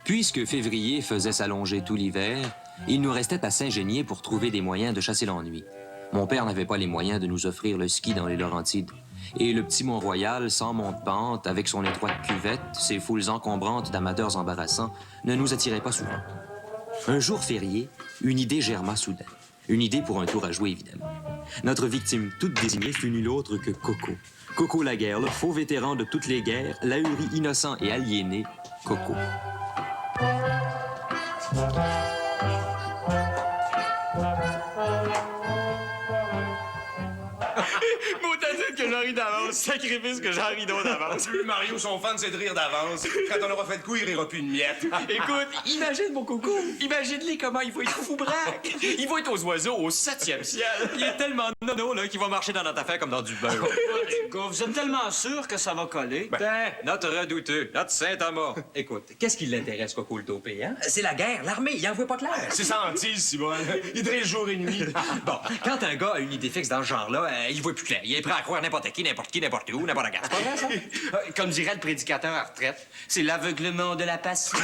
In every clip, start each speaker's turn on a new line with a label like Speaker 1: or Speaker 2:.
Speaker 1: Puisque février faisait s'allonger tout l'hiver, il nous restait à s'ingénier pour trouver des moyens de chasser l'ennui. Mon père n'avait pas les moyens de nous offrir le ski dans les Laurentides. Et le petit Mont-Royal, sans monte-pente, avec son étroite cuvette, ses foules encombrantes d'amateurs embarrassants, ne nous attirait pas souvent. Un jour férié, une idée germa soudain. Une idée pour un tour à jouer, évidemment. Notre victime toute désignée fut nulle autre que Coco. Coco Laguerre, le faux vétéran de toutes les guerres, l'ahuri innocent et aliéné, Coco.
Speaker 2: Que j'en ris d'avance. Sacrifice que j'en ris donc d'avance.
Speaker 3: Lui, Mario, son fan, c'est de rire d'avance. Quand on aura fait de coup, il rira plus de miettes.
Speaker 2: Écoute, imagine mon coco. Imagine-les comment il va être fou braque. Il va être aux oiseaux au 7e ciel. Il est tellement nono là qu'il va marcher dans notre affaire comme dans du beurre.
Speaker 4: Vous êtes tellement sûr que ça va coller?
Speaker 2: Ben, notre redouteux, notre Saint-Thomas. Écoute, qu'est-ce qui l'intéresse, Coco le dopé, hein? C'est la guerre, l'armée, il en voit pas clair.
Speaker 3: C'est ça hantise, Simone. Il drille jour et nuit.
Speaker 2: Bon, quand un gars a une idée fixe dans ce genre-là, il voit plus clair. Il est prêt à croire n'importe qui, n'importe où, n'importe quand. C'est pas vrai, ça? Comme dirait le prédicateur à retraite, c'est l'aveuglement de la passion.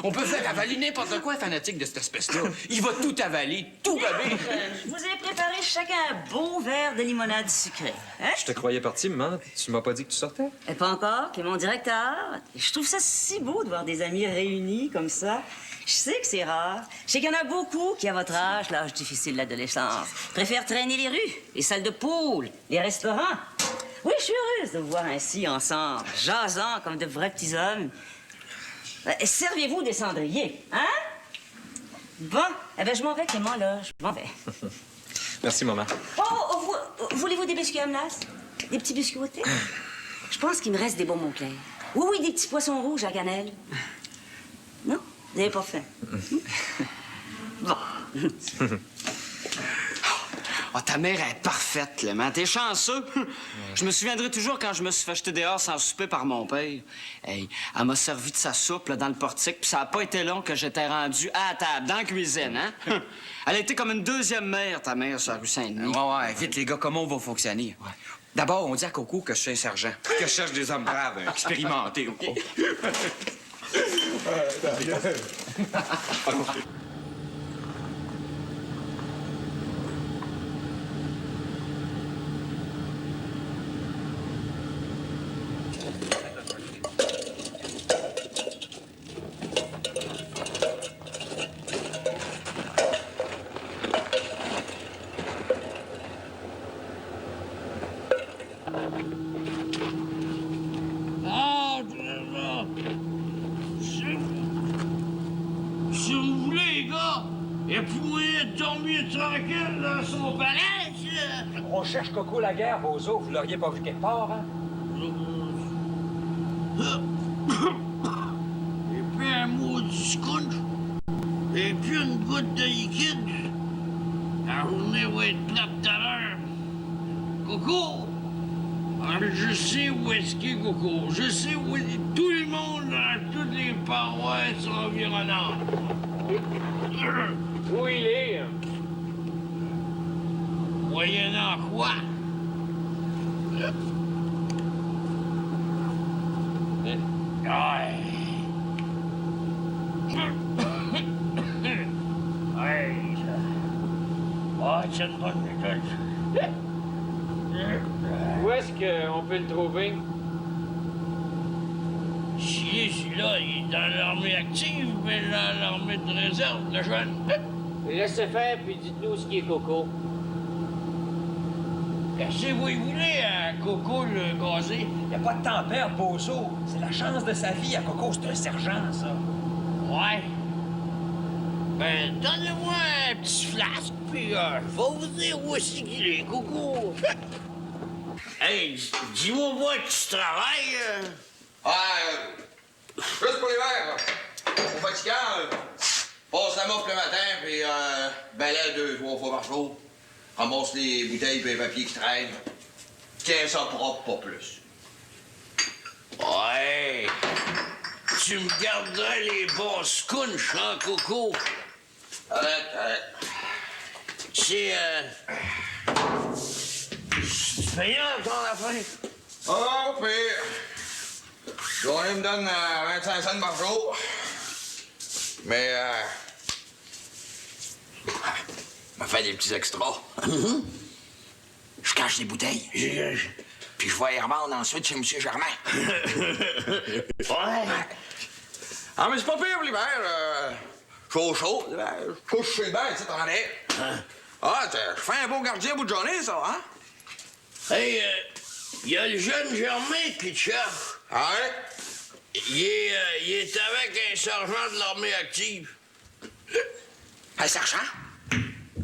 Speaker 2: On peut faire avaler n'importe quoi, fanatique de cette espèce-là. Il va tout avaler, tout gober.
Speaker 5: Je vous ai préparé chacun un beau verre de limonade sucrée. Hein?
Speaker 2: Je te croyais parti, maman. Tu m'as pas dit que tu sortais?
Speaker 5: Et pas encore, que mon directeur. Je trouve ça si beau de voir des amis réunis comme ça. Je sais que c'est rare. Je sais qu'il y en a beaucoup qui, à votre âge, l'âge difficile de l'adolescence, préfèrent traîner les rues, les salles de pool, les restaurants. Oui, je suis heureuse de vous voir ainsi, ensemble, jasant comme de vrais petits hommes. Servez-vous des cendriers, hein? Bon, eh bien, je m'en vais, Clément, là. Je m'en vais.
Speaker 2: Merci, maman.
Speaker 5: Voulez-vous des biscuits à menace? Des petits biscuits au thé? Je pense qu'il me reste des bonbons clairs. Oui, des petits poissons rouges à cannelle. Non? Vous n'avez pas faim? Bon.
Speaker 4: Oh, ta mère est parfaite, Clément. T'es chanceux. Je me souviendrai toujours quand je me suis fait jeter dehors sans souper par mon père. Hey, elle m'a servi de sa soupe là, dans le portique, puis ça n'a pas été long que j'étais rendu à la table, dans la cuisine, hein? Elle a été comme une deuxième mère, ta mère, sur la rue Saint-Denis.
Speaker 2: Ouais, vite, les gars, comment on va fonctionner? Ouais. D'abord, on dit à Coco que je suis un sergent, que je cherche des hommes braves, expérimentés, OK?
Speaker 6: Si vous voulez, les gars, et pourriez dormir tranquille dans son palais,
Speaker 7: On cherche Coco Laguerre, Bozo. Vous l'auriez pas vu quelque part, hein?
Speaker 6: Et puis un mot du scotch, et puis une goutte de liquide. La journée va être plate tout à l'heure. Coco, je sais où est-ce qu'il est, Coco. Je sais où est tout le monde dans toutes les paroisses environnantes.
Speaker 7: Où il est?
Speaker 6: Moyennant quoi? Ouais. Ouais. Ah, c'est une bonne méthode.
Speaker 7: Où est-ce qu'on peut le trouver?
Speaker 6: Si, celui-là, il est dans l'armée active, mais dans l'armée de réserve, le jeune.
Speaker 7: Laissez faire, puis dites-nous ce qui est Coco.
Speaker 6: Qu'est-ce que vous voulez à Coco le gazé?
Speaker 7: Il n'y a pas de temps à perdre, Bozo. C'est la chance de sa vie à Coco. C'est un sergent, ça.
Speaker 6: Ouais. Ben, donnez-moi un petit flasque, puis je vais vous dire où est-ce qu'il est, Coco. Hey, dis-moi, moi, tu travailles?
Speaker 8: Juste pour l'hiver, au fatigant, passe la moffe le matin, puis balaie 2-3 fois par jour. Ramasse les bouteilles et les papiers qui traînent. Tiens ça propre, pas plus.
Speaker 6: Ouais. Tu me garderais les bons scunchs, hein, Coco?
Speaker 8: Arrête.
Speaker 6: C'est payant, ton affaire.
Speaker 8: Oh, pire. Journée me donne 25 cents par jour. Mais, m'a fait des petits extras. Je cache les bouteilles. Puis je vais y revendre ensuite chez M. Germain. Ouais. Ah, mais c'est pas pire pour l'hiver. Chaud, je suis le bain, tu sais, t'en es. Ah, je fais un bon gardien bout de journée, ça, hein?
Speaker 6: Hey, il y a le jeune Germain qui te cherche.
Speaker 8: Ah ouais?
Speaker 6: Il est avec un sergent de l'armée active.
Speaker 8: Un sergent?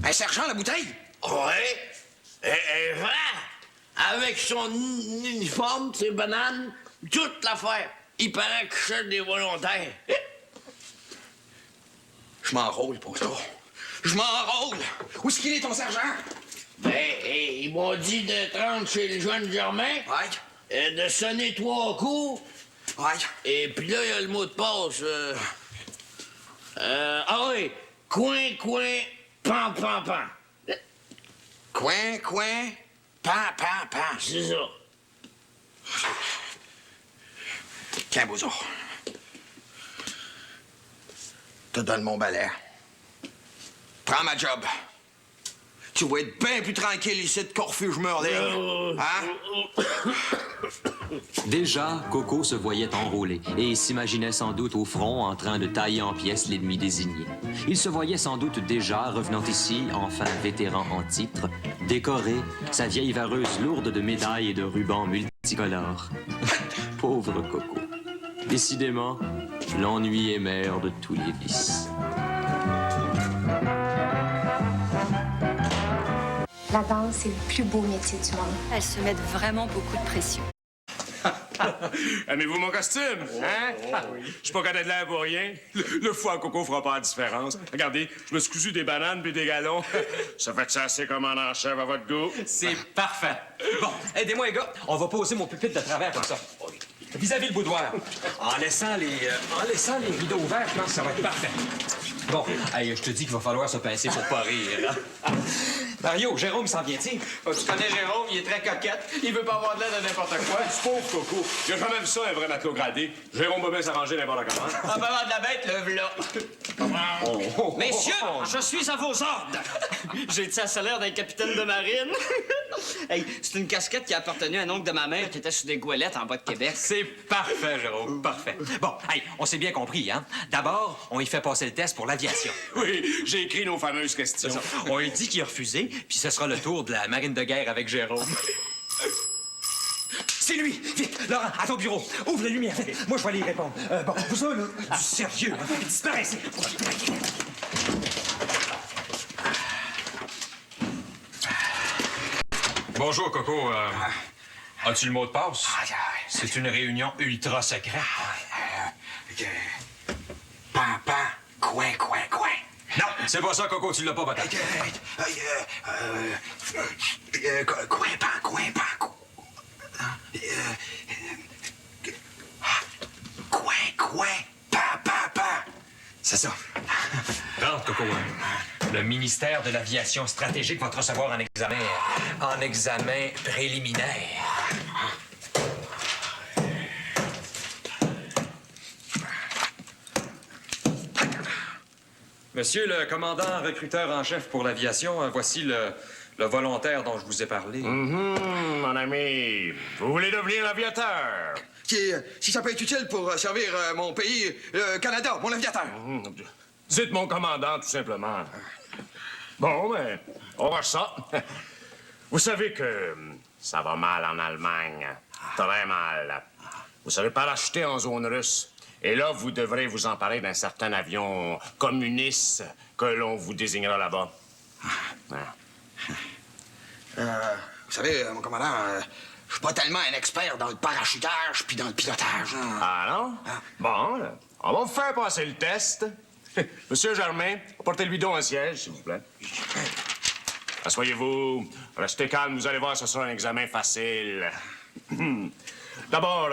Speaker 8: Un sergent, la bouteille?
Speaker 6: Ouais. Et vrai. Avec son uniforme, ses bananes, toute l'affaire. Il paraît qu'il cherche des volontaires.
Speaker 8: Je m'enrôle pour ça. Je m'enrôle. Où est-ce qu'il est, ton sergent?
Speaker 6: Ils m'ont dit de te rendre chez le jeune Germain.
Speaker 8: Ouais.
Speaker 6: De sonner 3 coups.
Speaker 8: Ouais.
Speaker 6: Et puis là, il y a le mot de passe. Ah oui. Coin, pan, pan, pan.
Speaker 8: Coin, pan.
Speaker 6: C'est ça.
Speaker 8: Tiens, Bozo. Te donne mon balai. Prends ma job. Tu vas être bien plus tranquille ici de Corfuge-Meurling. Hein?
Speaker 1: Déjà, Coco se voyait enrôlé et s'imaginait sans doute au front en train de tailler en pièces l'ennemi désigné. Il se voyait sans doute déjà revenant ici, enfin vétéran en titre, décoré, sa vieille vareuse lourde de médailles et de rubans multicolores. Pauvre Coco. Décidément, l'ennui est mère de tous les vices.
Speaker 9: La danse, c'est le plus beau métier du monde.
Speaker 10: Elles se mettent vraiment beaucoup de pression.
Speaker 11: Aimez-vous mon costume? Hein? Je suis pas cadet de l'air pour rien. Le foie à Coco fera pas la différence. Regardez, je me suis cousu des bananes puis des galons. Ça fait ça assez comme en enchèvre à votre goût.
Speaker 2: C'est parfait. Bon, aidez-moi, les gars. On va poser mon pupitre de travers comme ça. Vis-à-vis le boudoir. En laissant les rideaux ouverts, je pense que ça va être parfait. Bon, hey, je te dis qu'il va falloir se pincer pour pas rire. Hein? Mario, Jérôme s'en vient-il?
Speaker 4: Oh, tu connais Jérôme, il est très coquette. Il veut pas avoir de l'aide de n'importe quoi.
Speaker 11: Ce pauvre Coco, il y a quand même ça, un vrai matelot gradé. Jérôme va bien s'arranger n'importe comment.
Speaker 4: En parlant de la bête, le v'là. Messieurs, je suis à vos ordres. J'ai dit ça a l'air d'un capitaine de marine. Hey, c'est une casquette qui a appartenu à un oncle de ma mère qui était sur des goélettes en bas de Québec.
Speaker 2: C'est parfait, Jérôme, parfait. Bon, hey, on s'est bien compris, hein? D'abord, on y fait passer le test pour l'aviation.
Speaker 11: Oui, j'ai écrit nos fameuses questions.
Speaker 2: On lui dit qu'il a refusé, puis ce sera le tour de la marine de guerre avec Jérôme. C'est lui! Vite, Laurent, à ton bureau. Ouvre la lumière. Moi, je vais aller y répondre. Bon, vous autres, là, du sérieux. Hein? Disparaissez.
Speaker 3: Bonjour, Coco. As-tu le mot de passe? C'est une réunion ultra secrète.
Speaker 8: Pan, coin.
Speaker 3: Non, c'est pas ça, Coco, tu l'as pas, peut-être.
Speaker 8: Coin, pan. C'est ça.
Speaker 3: Rentre, Coco. Le ministère de l'Aviation stratégique va te recevoir en examen préliminaire.
Speaker 2: Monsieur le commandant recruteur en chef pour l'aviation, voici le volontaire dont je vous ai parlé.
Speaker 11: Mon ami, vous voulez devenir aviateur?
Speaker 8: Si ça peut être utile pour servir mon pays, le Canada, mon aviateur.
Speaker 11: Dites mon commandant, tout simplement. Bon, ben, on va ça. Vous savez que ça va mal en Allemagne. Très mal. Vous savez parachuter en zone russe. Et là, vous devrez vous emparer d'un certain avion communiste que l'on vous désignera là-bas.
Speaker 8: Vous savez, mon commandant, je suis pas tellement un expert dans le parachutage puis dans le pilotage. Hein.
Speaker 11: Ah non? Bon, là, on va vous faire passer le test. Monsieur Germain, apportez-lui donc un siège, s'il vous plaît. Asseyez-vous. Restez calme, vous allez voir, ce sera un examen facile. D'abord,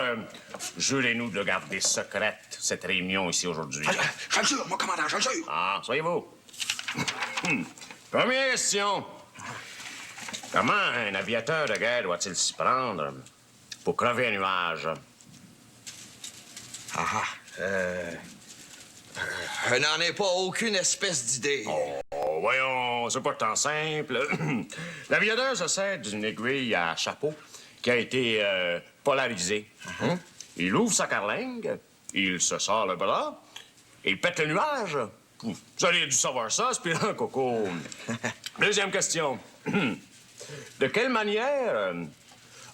Speaker 11: jurez-nous de garder secrète cette réunion ici aujourd'hui.
Speaker 8: Je le jure, mon commandant, je le jure.
Speaker 11: Ah, soyez-vous. Première question. Comment un aviateur de guerre doit-il s'y prendre pour crever un nuage?
Speaker 8: Je n'en ai pas aucune espèce d'idée.
Speaker 11: Oh, voyons, c'est pas tant simple. L'aviateur se sert d'une aiguille à chapeau qui a été polarisée. Hein? Il ouvre sa carlingue, il se sort le bras, il pète le nuage. Vous auriez dû savoir ça, aspirant Coco. Deuxième question. De quelle manière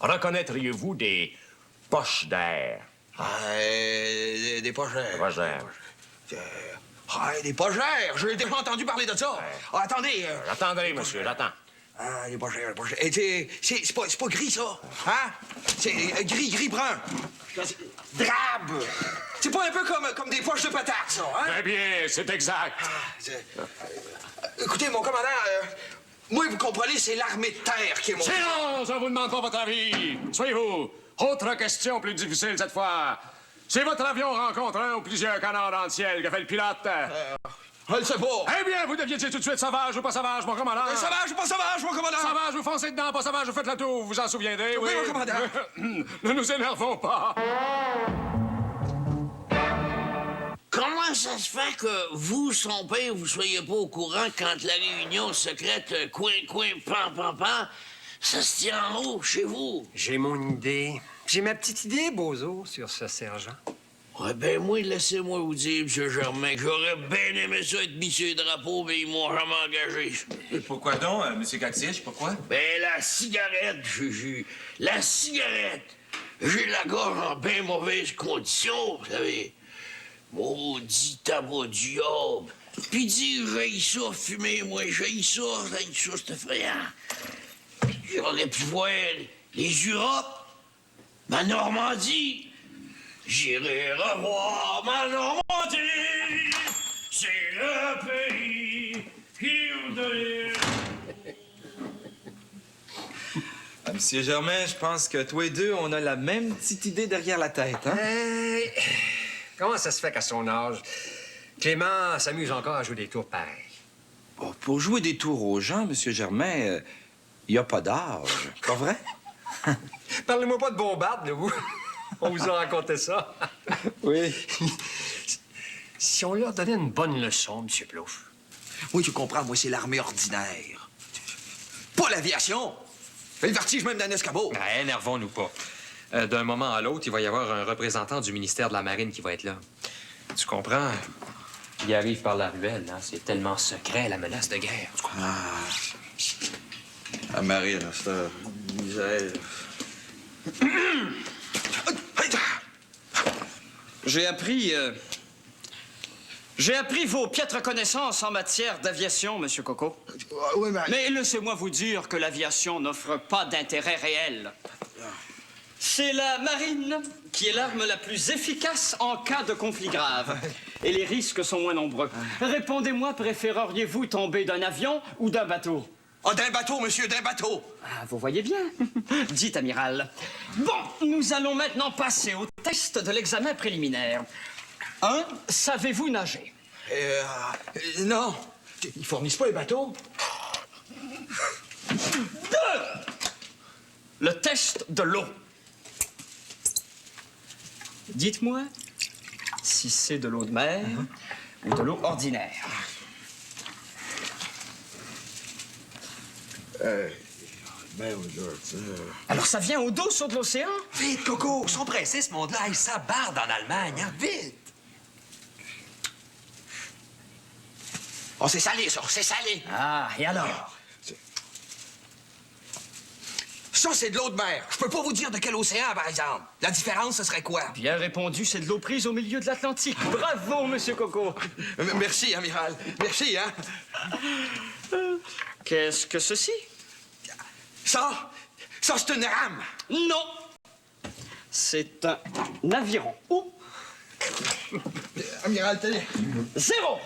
Speaker 11: reconnaîtriez-vous des poches d'air?
Speaker 8: Des poches d'air.
Speaker 11: Des poches d'air.
Speaker 8: Des poches d'air. J'ai déjà entendu parler de ça. Ah, attendez.
Speaker 11: Attendez, monsieur, j'attends.
Speaker 8: Ah, les poches d'air, les poches d'air. C'est pas gris, ça. Hein? C'est gris-brun. Drabe. C'est pas un peu comme des poches de patates, ça, hein?
Speaker 11: Très bien, c'est exact.
Speaker 8: Écoutez, mon commandant, moi, vous comprenez, c'est l'armée de terre qui est mon...
Speaker 11: Silence! On vous demande pas votre avis. Soyez-vous. Autre question plus difficile cette fois. Si votre avion rencontre un ou plusieurs canards dans le ciel, que fait le pilote?
Speaker 8: Je le sais pas.
Speaker 11: Eh bien, vous deviez dire tout de suite sauvage ou pas sauvage, mon commandant?
Speaker 8: Sauvage ou pas sauvage, mon commandant?
Speaker 11: Sauvage, vous foncez dedans, pas sauvage, vous faites le tour, vous vous en souviendrez, oui?
Speaker 8: Oui, mon commandant.
Speaker 11: Ne nous énervons pas.
Speaker 6: Comment ça se fait que vous, son père, vous soyez pas au courant quand la réunion secrète coin, pan, ça se tient en haut chez vous?
Speaker 7: J'ai mon idée. J'ai ma petite idée, Bozo, sur ce sergent.
Speaker 6: Ouais, ben moi, laissez-moi vous dire, M. Germain, que j'aurais bien aimé ça être mis sur les drapeaux, mais ils m'ont jamais engagé.
Speaker 2: Pourquoi donc, M. Cactiche, pourquoi?
Speaker 6: Ben, la cigarette, Juju, la cigarette. J'ai la gorge en bien mauvaise condition, vous savez. Maudit tabac du diable. Puis dire, j'haïs ça, fumer, moi, j'haïs ça, c'est effrayant. J'aurais pu voir les Europes, ma Normandie. J'irai revoir ma Normandie, c'est le pays qui nous donne.
Speaker 2: Monsieur Germain, je pense que toi et deux, on a la même petite idée derrière la tête, hein?
Speaker 7: Comment ça se fait qu'à son âge, Clément s'amuse encore à jouer des tours pareils?
Speaker 2: Bon, pour jouer des tours aux gens, Monsieur Germain, il n'y a pas d'âge. Pas vrai?
Speaker 7: Parlez-moi pas de bombarde, là, vous. On vous a raconté ça.
Speaker 2: Oui.
Speaker 7: Si on leur donnait une bonne leçon, M. Plouffe.
Speaker 8: Oui, tu comprends, moi, c'est l'armée ordinaire. Pas l'aviation. Le vertige même d'un escabeau.
Speaker 1: Ah, énervons-nous pas. D'un moment à l'autre, il va y avoir un représentant du ministère de la Marine qui va être là. Tu comprends? Il arrive par la ruelle, hein? C'est tellement secret, la menace de guerre. Tu comprends?
Speaker 8: La marine, c'est une misère.
Speaker 4: J'ai appris vos piètres connaissances en matière d'aviation, Monsieur Coco.
Speaker 8: Oui,
Speaker 4: mais laissez-moi vous dire que l'aviation n'offre pas d'intérêt réel. C'est la marine qui est l'arme la plus efficace en cas de conflit grave. Et les risques sont moins nombreux. Répondez-moi, préféreriez-vous tomber d'un avion ou d'un bateau?
Speaker 8: Ah, d'un bateau, monsieur, d'un bateau.
Speaker 4: Ah, vous voyez bien. Dites, amiral. Bon, nous allons maintenant passer au test de l'examen préliminaire. 1. Savez-vous nager?
Speaker 8: Non.
Speaker 7: Ils fournissent pas les bateaux?
Speaker 4: 2. Le test de l'eau. Dites-moi si c'est de l'eau de mer ou de l'eau ordinaire. Alors, ça vient au dos sur de l'océan?
Speaker 3: Vite, Coco! Ils sont pressés, ce monde-là. Ils s'abardent en Allemagne, hein? Vite!
Speaker 8: Oh, c'est salé, ça, c'est salé.
Speaker 4: Ah, et alors?
Speaker 8: Ça, c'est de l'eau de mer. Je peux pas vous dire de quel océan, par exemple. La différence, ce serait quoi?
Speaker 4: Bien répondu, c'est de l'eau prise au milieu de l'Atlantique. Bravo, Monsieur Coco.
Speaker 8: Merci, amiral. Merci, hein?
Speaker 4: Qu'est-ce que ceci?
Speaker 8: Ça, c'est une rame.
Speaker 4: Non. C'est un aviron. Oh.
Speaker 8: Amiral, tenez.
Speaker 4: 0.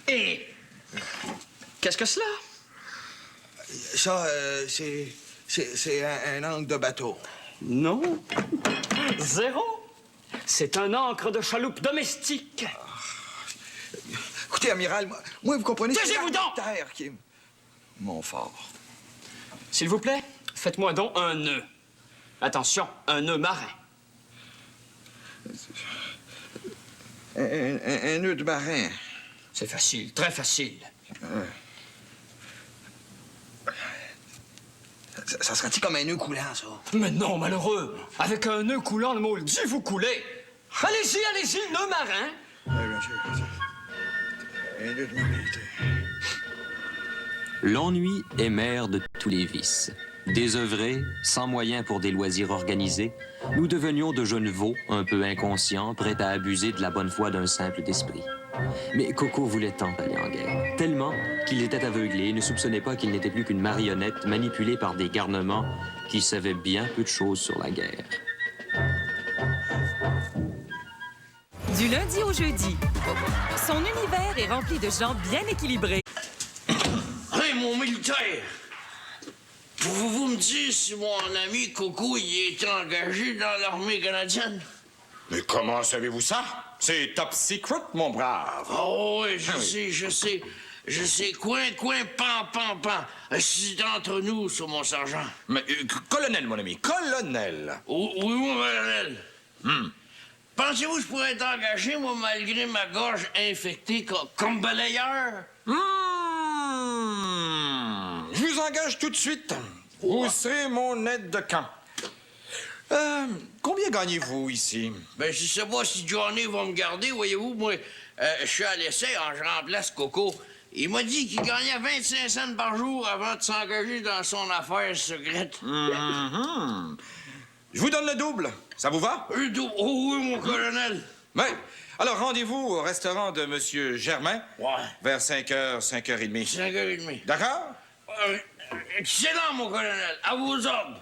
Speaker 4: Et qu'est-ce que cela?
Speaker 8: Ça, c'est un angle de bateau.
Speaker 4: Non. 0. C'est un ancre de chaloupe domestique.
Speaker 8: Écoutez, amiral, moi vous comprenez...
Speaker 4: Taisez-vous donc!
Speaker 8: Terre qui est mon fort.
Speaker 4: S'il vous plaît, faites-moi donc un nœud. Attention, un nœud marin.
Speaker 8: Un nœud de marin.
Speaker 4: C'est facile, très facile.
Speaker 8: Ça serait-il comme un nœud coulant, ça?
Speaker 4: Mais non, malheureux. Avec un nœud coulant, le mot le dit, vous coulez. Allez-y, nœud marin.
Speaker 8: Oui, bien sûr. Un nœud de marin.
Speaker 1: L'ennui est mère de tous les vices. Désœuvrés, sans moyens pour des loisirs organisés, nous devenions de jeunes veaux, un peu inconscients, prêts à abuser de la bonne foi d'un simple d'esprit. Mais Coco voulait tant aller en guerre, tellement qu'il était aveuglé et ne soupçonnait pas qu'il n'était plus qu'une marionnette manipulée par des garnements qui savaient bien peu de choses sur la guerre.
Speaker 12: Du lundi au jeudi, son univers est rempli de gens bien équilibrés.
Speaker 6: Hey, mon militaire! Pouvez-vous me dire si mon ami Coco y est engagé dans l'armée canadienne?
Speaker 11: Mais comment savez-vous ça? C'est top secret, mon brave.
Speaker 6: Oh oui, je sais. Coin, pan. C'est entre nous, ça, mon sergent.
Speaker 11: Mais, colonel, mon ami, colonel.
Speaker 6: Oui, mon colonel. Pensez-vous que je pourrais être engagé, moi, malgré ma gorge infectée, comme balayeur?
Speaker 11: Je vous engage tout de suite. Vous serez mon aide de camp. Combien gagnez-vous ici?
Speaker 6: Ben, je sais pas si Johnny va me garder, voyez-vous. Moi, je suis à l'essai, je remplace Coco. Il m'a dit qu'il gagnait 25 cents par jour avant de s'engager dans son affaire secrète.
Speaker 11: Je vous donne le double. Ça vous va?
Speaker 6: Le double? Oh oui, mon colonel.
Speaker 11: Oui. Alors, rendez-vous au restaurant de M. Germain.
Speaker 6: Ouais.
Speaker 11: Vers 5h, 5h30.
Speaker 6: 5h30.
Speaker 11: D'accord?
Speaker 6: Excellent, mon colonel. À vos ordres.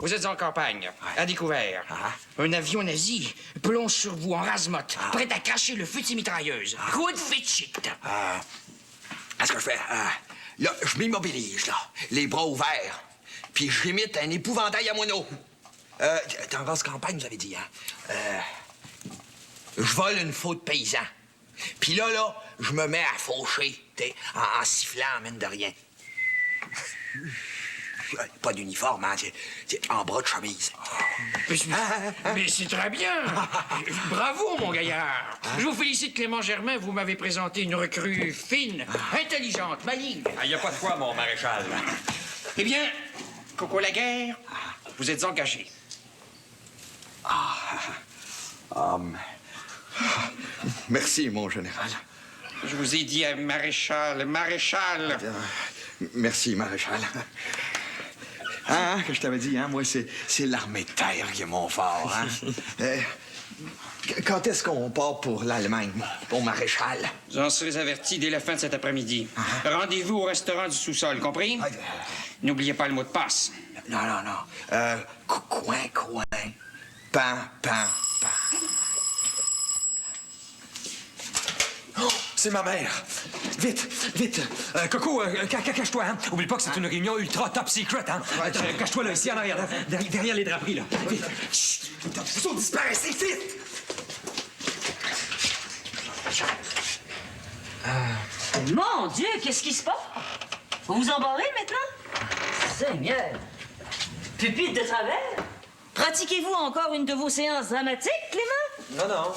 Speaker 2: Vous êtes en campagne, à découvert. Un avion nazi plonge sur vous en rase-motte, prêt à cracher le feu de ses mitrailleuses. Good fit shit.
Speaker 8: Qu'est-ce que je fais? Là, je m'immobilise, là, les bras ouverts, puis j'imite un épouvantail à moineau. T'es en vaste campagne, vous avez dit, hein? Je vole une faute de paysan. Puis là, je me mets à faucher, t'sais, en sifflant, en mine de rien. Pas d'uniforme, hein, t'sais, en bras de chemise.
Speaker 2: Mais c'est très bien. Bravo, mon gaillard. Je vous félicite, Clément Germain. Vous m'avez présenté une recrue fine, intelligente, maligne.
Speaker 3: Il n'y a pas de quoi, mon maréchal.
Speaker 2: Eh bien, Coco Laguerre, vous êtes engagé.
Speaker 8: Merci, mon général.
Speaker 2: Je vous ai dit maréchal.
Speaker 8: Merci, maréchal. Que je t'avais dit, hein, moi, c'est l'armée de terre qui est mon fort, hein. Quand est-ce qu'on part pour l'Allemagne, mon maréchal?
Speaker 2: Vous en serez averti dès la fin de cet après-midi. Rendez-vous au restaurant du sous-sol, compris? N'oubliez pas le mot de passe.
Speaker 8: Non. Coin. Pan.
Speaker 3: Oh, c'est ma mère. Vite. Coco, cache-toi, hein. Oublie pas que c'est une réunion ultra top secret, hein. Cache-toi là, ici, en arrière, derrière les draperies, là. Vite. Chut! Vous autres disparaissez, vite!
Speaker 5: Mon Dieu, qu'est-ce qui se passe? Vous vous embarrez maintenant? Seigneur! Pupitre de travers? Pratiquez-vous encore une de vos séances dramatiques, Clément?
Speaker 3: Non.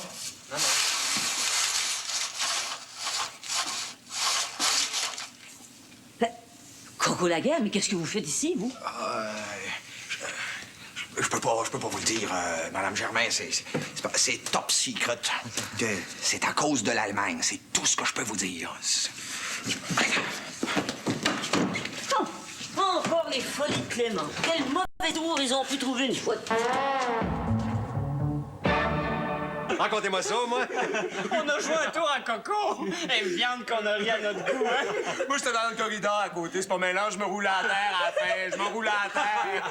Speaker 5: Coco Laguerre, mais qu'est-ce que vous faites ici, vous?
Speaker 8: Je peux pas vous le dire, Madame Germain, c'est top secret. C'est à cause de l'Allemagne, c'est tout ce que je peux vous dire.
Speaker 5: Oh, encore les folies de Clément. Quel mauvais tour ils ont pu trouver une fois.
Speaker 7: Racontez-moi ça, moi.
Speaker 4: On a joué un tour à Coco. Et viande qu'on a ri à notre goût, hein?
Speaker 11: Moi, j'étais dans le corridor à côté. C'est pas mélange, je me roulais à terre à la fin. Je me roulais à terre.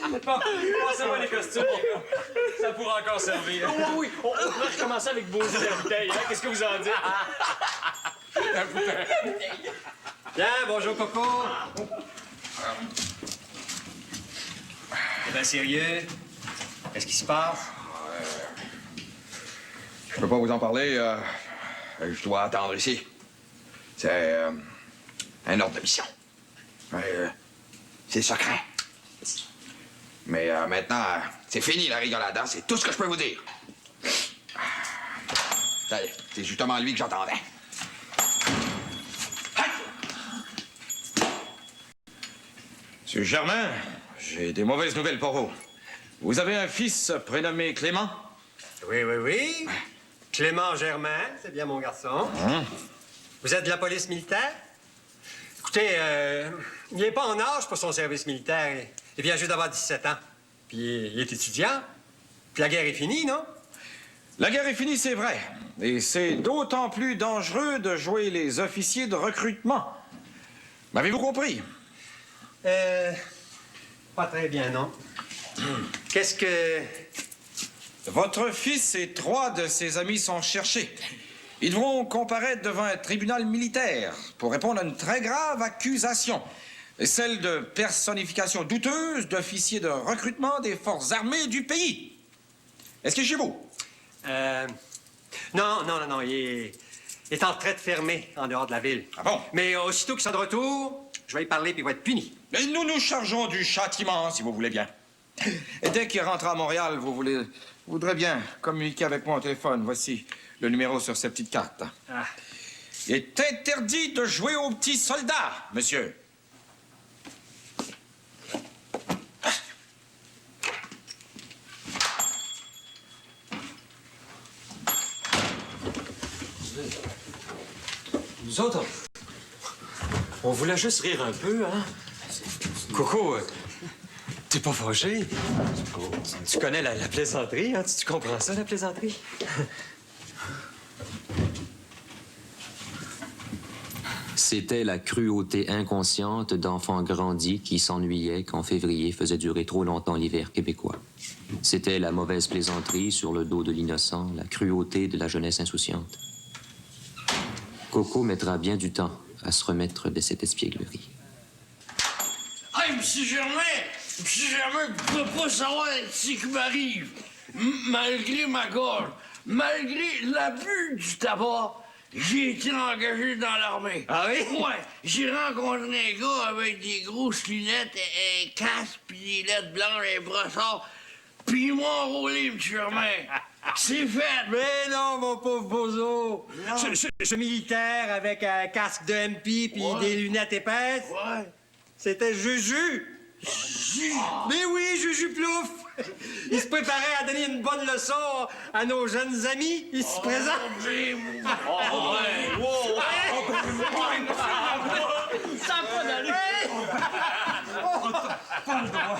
Speaker 3: Bon, passez-moi les costumes. Ça pourra encore servir.
Speaker 4: Oui, on va recommencer avec vos yeux de la bouteille, hein? Qu'est-ce que vous en dites?
Speaker 11: La bouteille.
Speaker 7: Bien, bonjour, Coco.
Speaker 2: Eh bien, sérieux? Qu'est-ce qui se passe?
Speaker 8: Je peux pas vous en parler, je dois attendre ici. C'est un ordre de mission. C'est secret. Mais maintenant, c'est fini la rigolade, hein? C'est tout ce que je peux vous dire. Allez, c'est justement lui que j'entendais.
Speaker 7: Monsieur Germain, j'ai des mauvaises nouvelles pour vous. Vous avez un fils prénommé Clément?
Speaker 13: Oui, oui, oui. Clément Germain, c'est bien mon garçon. Vous êtes de la police militaire? Écoutez, il n'est pas en âge pour son service militaire. Il vient juste d'avoir 17 ans. Puis il est étudiant. Puis la guerre est finie, non?
Speaker 7: La guerre est finie, c'est vrai. Et c'est d'autant plus dangereux de jouer les officiers de recrutement. M'avez-vous compris?
Speaker 13: Pas très bien, non. Qu'est-ce que...
Speaker 7: Votre fils et 3 de ses amis sont cherchés. Ils devront comparaître devant un tribunal militaire pour répondre à une très grave accusation. Celle de personnification douteuse d'officiers de recrutement des forces armées du pays. Est-ce que c'est chez vous?
Speaker 13: Non. Il est en retraite fermée en dehors de la ville.
Speaker 7: Ah bon?
Speaker 13: Mais aussitôt qu'il sera de retour, je vais y parler puis il va être puni.
Speaker 7: Et nous nous chargeons du châtiment, si vous voulez bien. Et dès qu'il rentre à Montréal, vous voudrez bien communiquer avec moi au téléphone. Voici le numéro sur cette petite carte.
Speaker 13: Ah.
Speaker 7: Il est interdit de jouer aux petits soldats, monsieur.
Speaker 3: Nous autres, on voulait juste rire un peu, hein? Coco, t'es pas fâché? Tu connais la plaisanterie, hein? Tu comprends ça, la plaisanterie?
Speaker 1: C'était la cruauté inconsciente d'enfants grandis qui s'ennuyaient quand février faisait durer trop longtemps l'hiver québécois. C'était la mauvaise plaisanterie sur le dos de l'innocent, la cruauté de la jeunesse insouciante. Coco mettra bien du temps à se remettre de cette espièglerie.
Speaker 6: Hey, M. Germain, tu peux pas savoir ce qui m'arrive. Malgré ma gorge, malgré l'abus du tabac, j'ai été engagé dans l'armée.
Speaker 13: Ah oui?
Speaker 6: Ouais, j'ai rencontré un gars avec des grosses lunettes, un casque, puis des lettres blanches, un brossard, puis ils m'ont enrôlé, M. Germain. C'est fait!
Speaker 13: Mais non, mon pauvre bozo! Ce militaire avec un casque de MP puis des lunettes épaisses, c'était Juju! Mais oui, Juju Plouf! Il se préparait à donner une bonne leçon à nos jeunes amis. Il se présente.
Speaker 6: Ça n'a pas d'allure!
Speaker 13: Pas le droit.